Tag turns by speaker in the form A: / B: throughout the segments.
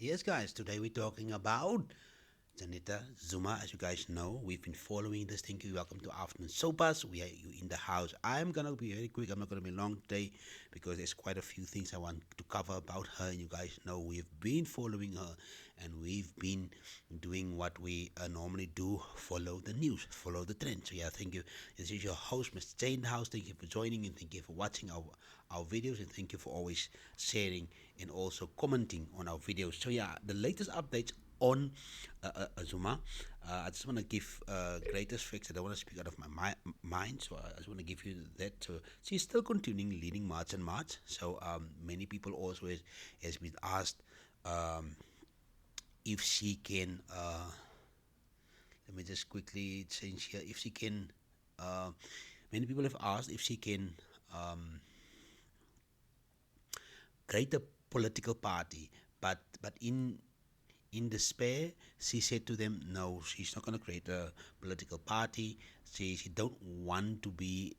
A: Yes, guys, today we're talking about Jacinta Zuma. As you guys know, we've been following this. Thank you. Welcome to Afternoon Showbizz. We are you in the house. I'm gonna be very quick. I'm not gonna be long today because there's quite a few things I want to cover about her. And you guys know we've been following her, and we've been doing what we normally do: follow the news, follow the trend. So yeah, thank you. This is your host, Mr. Jay in the house. Thank you for joining and thank you for watching our videos, and thank you for always sharing and also commenting on our videos. So yeah, the latest updates on Zuma. I just want to give greatest facts. I don't want to speak out of my mind, so I just want to give you that. So she's still continuing leading March and March. So many people also has been asked if she can. Let me just quickly change here. If she can, many people have asked if she can create a political party, but in despair, she said to them, "No, she's not going to create a political party. She don't want to be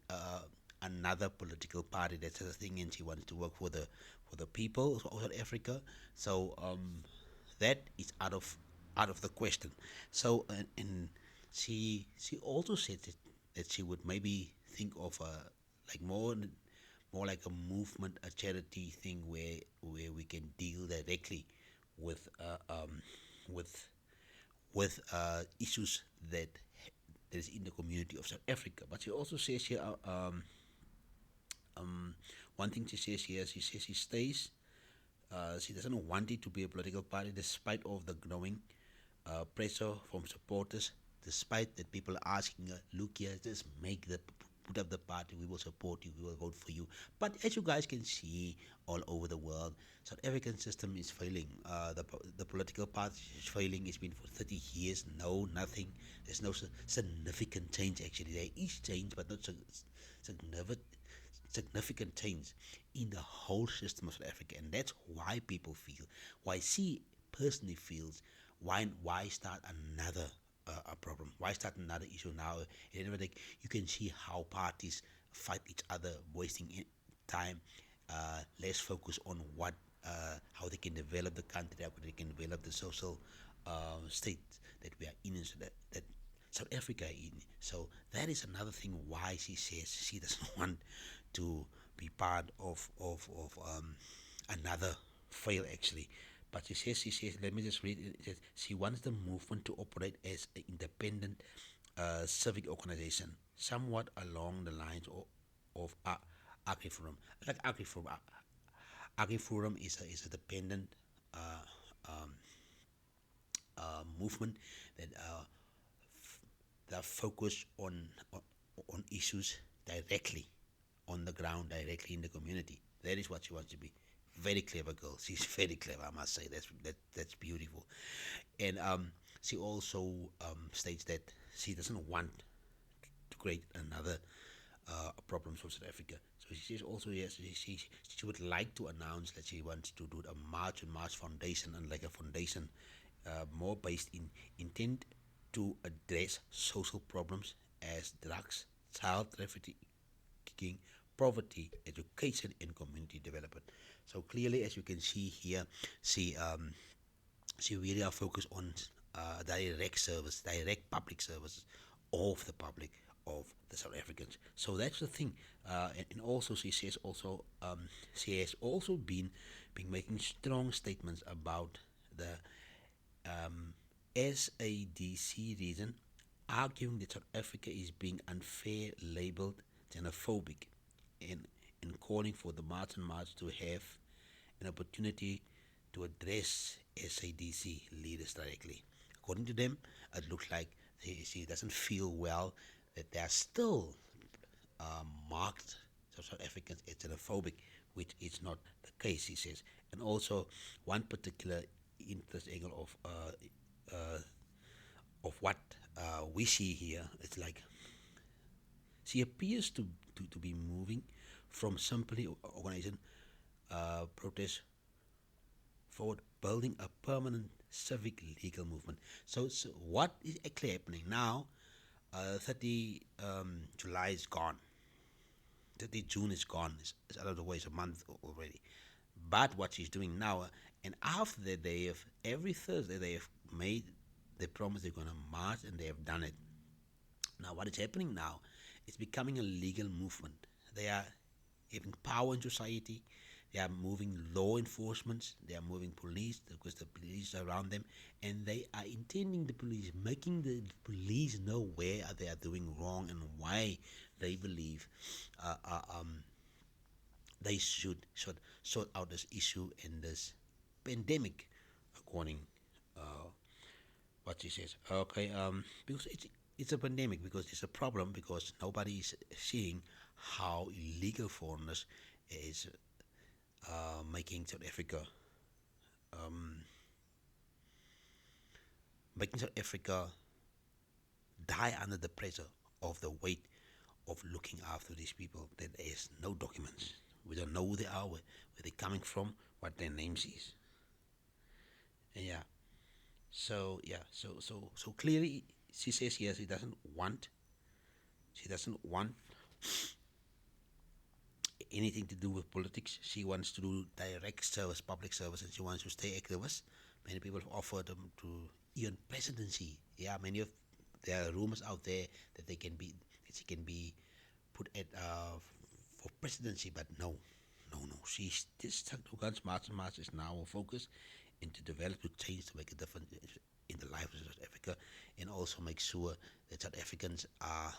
A: another political party. That's the thing, and she wants to work for the people of South Africa. So that is out of the question. So and she also said that she would maybe think of a like more like a movement, a charity thing where we can deal directly with with issues that is in the community of South Africa. But she also says here, one thing she says here, she says she stays. She doesn't want it to be a political party, despite of the growing pressure from supporters. Despite that, people are asking her, "Look here, just make the put up the party. We will support you. We will vote for you." But as you guys can see, all over the world, South African system is failing. The political party is failing. It's been for 30 years. No, nothing. There's no significant change. Actually, there is change, but not significant significant change in the whole system of South Africa, and that's why people feel, why she personally feels, why start another a problem? Why start another issue now? At the end of the day, you can see how parties fight each other, wasting time, less focus on what how they can develop the country, how they can develop the social state that we are in, so that South Africa in. So that is another thing why she says she doesn't want to be part of another fail actually. But she says, let me just read it. It says she wants the movement to operate as an independent civic organization, somewhat along the lines of AgriForum. Like AgriForum, AgriForum is a dependent uh, um, movement that that focus on issues directly on the ground, directly in the community. That is what she wants to be. Very clever girl. She's very clever, I must say. That's beautiful. And she also states that she doesn't want to create another problem for South Africa. So she says also, yes, she would like to announce that she wants to do a March and March Foundation, and like a foundation more based in intent to address social problems as drugs, child trafficking, poverty, education, and community development. So clearly, as you can see here, she she really are focused on direct service, direct public services of the public, of the South Africans. So that's the thing. And also she says also she has also been making strong statements about the SADC reason, arguing that South Africa is being unfair labeled xenophobic, and in calling for the Martin March to have an opportunity to address SADC leaders directly. According to them, it looks like she doesn't feel well that they are still marked South Africans as xenophobic, which is not the case, he says. And also, one particular interest angle of what we see here, it's like she appears to be moving from simply organizing protest forward, building a permanent civic legal movement. So what is actually happening now? 30 July is gone. 30 June is gone. It's out of the way. It's a month already. But what she's doing now, And after that, they have every Thursday they have made they promise they're gonna march, and they have done it. Now, what is happening now? It's becoming a legal movement. They are having power in society. They are moving law enforcement. They are moving police because the police are around them, and they are intending the police, making the police know where they are doing wrong and why they believe uh, uh, um, they should sort out this issue and this pandemic, according uh, what she says. Okay, because it's a pandemic, because it's a problem, because nobody is seeing how illegal foreigners is making South Africa making South Africa die under the pressure of the weight of looking after these people. That there is no documents. We don't know who they are, where they're coming from, what their names is. And yeah. So clearly she says yes, she doesn't want anything to do with politics. She wants to do direct service, public service, and she wants to stay activist. Many people have offered them to even presidency. Yeah, many of there are rumors out there that that she can be put at for presidency, but no, no. She's just stuck to guns. March and March is now focused into develop to change to make a difference in the life of South Africa, and also make sure that South Africans are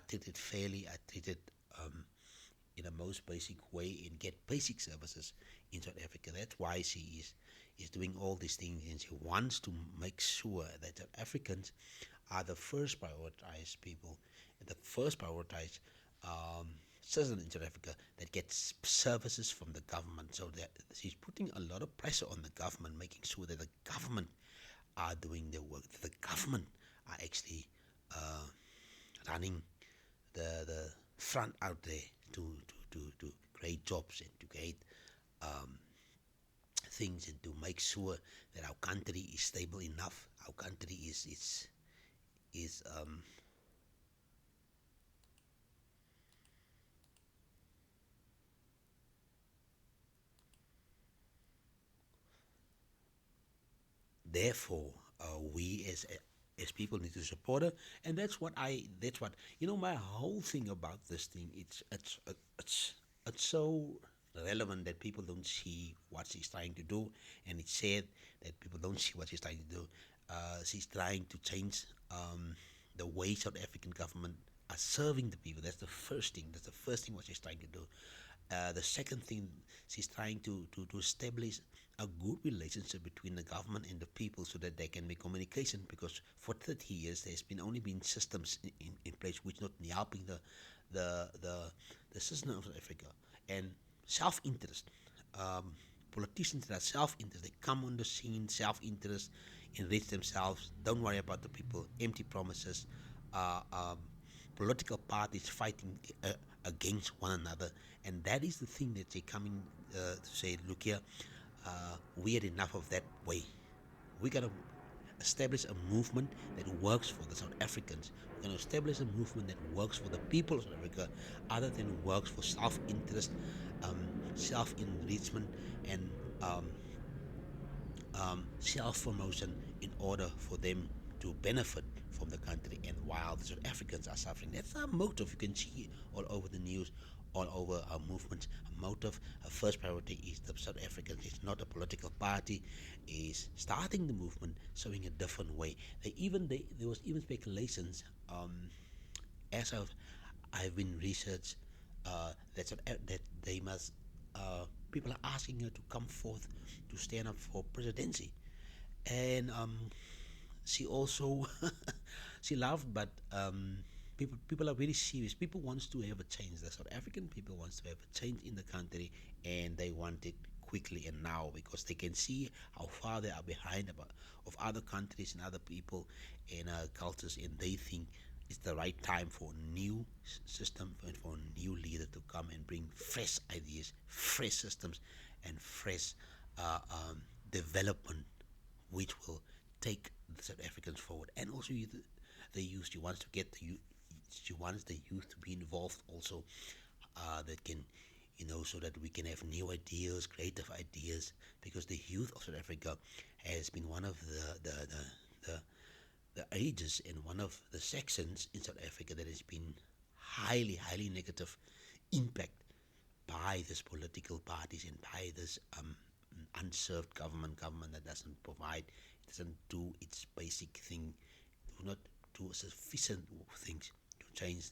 A: treated fairly, are treated in the most basic way, and get basic services in South Africa. That's why she is doing all these things, and she wants to make sure that South Africans are the first prioritized people, the first prioritized citizen in South Africa that gets services from the government. So that she's putting a lot of pressure on the government, making sure that the government are doing their work, that the government are actually uh, running the front out there to create jobs and to create um, things, and to make sure that our country is stable enough. Our country is therefore we as people need to support her, and that's what my whole thing about this thing. It's so relevant that people don't see what she's trying to do, and it's sad that people don't see what she's trying to do. She's trying to change the way South African government are serving the people. That's the first thing. That's the first thing what she's trying to do. The second thing, she's trying to establish a good relationship between the government and the people, so that there can be communication, because for 30 years there's been only been systems in place which not helping the, the, the system of South Africa. And self-interest, um, politicians that are self-interest, they come on the scene, self-interest, enrich themselves, don't worry about the people, empty promises, uh, um, political parties fighting against one another, and that is the thing that they're coming to say. Look here, we had enough of that way. We gotta establish a movement that works for the South Africans. We're gonna establish a movement that works for the people of South Africa, other than works for self-interest, um, self-enrichment, and um, self-promotion in order for them to benefit from the country, and while the South Africans are suffering. That's our motive. You can see all over the news, all over our movements. A motive, our first priority is the South Africans. It's not a political party. Is starting the movement, showing a different way. There was even speculations, as I've been researched, that they must people are asking her to come forth to stand up for presidency, and she also she laughed, but people are very serious. People wants to have a change. The South African people wants to have a change in the country, and they want it quickly and now, because they can see how far they are behind of other countries and other people and cultures, and they think it's the right time for a new system and for a new leader to come and bring fresh ideas, fresh systems, and fresh development, which will take the South Africans forward. And also the youth. She wants to get the youth. She wants the youth to be involved also. That can, so that we can have new ideas, creative ideas, because the youth of South Africa has been one of the ages and one of the sections in South Africa that has been highly negative impact by these political parties and by this unserved government that doesn't provide, doesn't do its basic thing, do not do sufficient things to change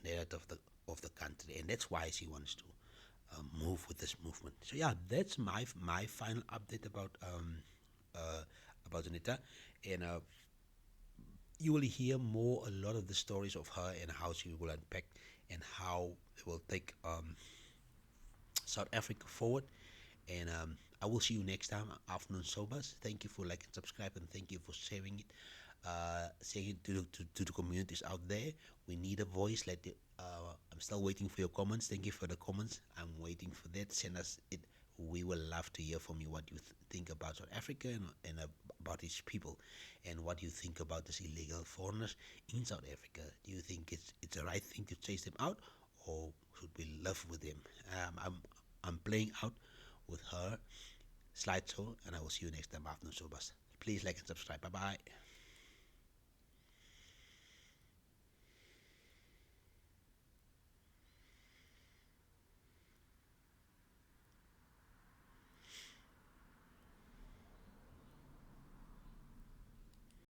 A: the narrative of the country, and that's why she wants to move with this movement. So yeah, that's my final update about Anita, and you will hear a lot of the stories of her and how she will unpack and how it will take South Africa forward. And I will see you next time, Afternoon Showbizz. Thank you for liking, subscribe, and thank you for sharing it. Saying it to the communities out there. We need a voice. I'm still waiting for your comments. Thank you for the comments. I'm waiting for that. Send us it. We will love to hear from you what you think about South Africa and about its people, and what you think about these illegal foreigners in South Africa. Do you think it's the right thing to chase them out, or should we live with them? I'm playing out with her slideshow, and I will see you next time, Afternoon Showbizz. Please like and subscribe. Bye bye.